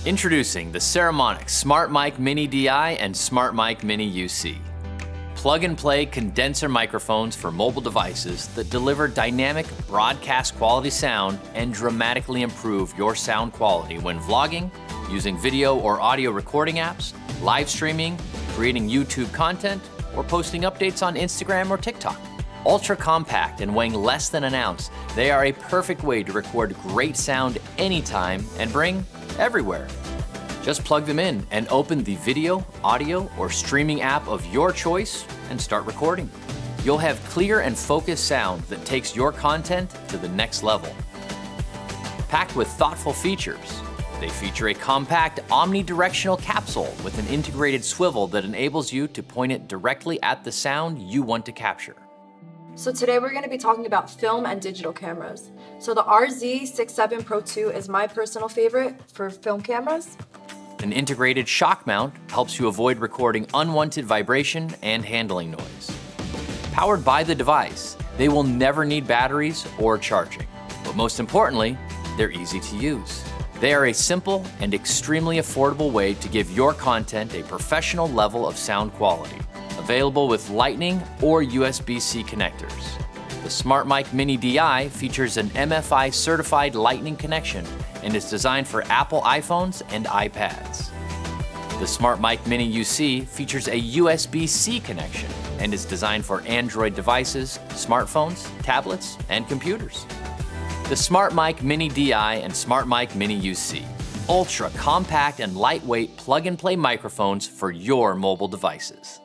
Introducing the Saramonic SmartMic Mini DI and SmartMic Mini UC. Plug-and-play condenser microphones for mobile devices that deliver dynamic, broadcast quality sound and dramatically improve your sound quality when vlogging, using video or audio recording apps, live streaming, creating YouTube content, or posting updates on Instagram or TikTok. Ultra compact and weighing less than an ounce, they are a perfect way to record great sound anytime and bring everywhere. Just plug them in and open the video, audio, or streaming app of your choice and start recording. You'll have clear and focused sound that takes your content to the next level. Packed with thoughtful features, they feature a compact omnidirectional capsule with an integrated swivel that enables you to point it directly at the sound you want to capture. So today we're going to be talking about film and digital cameras. So the RZ67 Pro 2 is my personal favorite for film cameras. An integrated shock mount helps you avoid recording unwanted vibration and handling noise. Powered by the device, they will never need batteries or charging. But most importantly, they're easy to use. They are a simple and extremely affordable way to give your content a professional level of sound quality. Available with Lightning or USB-C connectors. The SmartMic Mini DI features an MFI certified Lightning connection and is designed for Apple iPhones and iPads. The SmartMic Mini UC features a USB-C connection and is designed for Android devices, smartphones, tablets, and computers. The SmartMic Mini DI and SmartMic Mini UC, ultra compact and lightweight plug-and-play microphones for your mobile devices.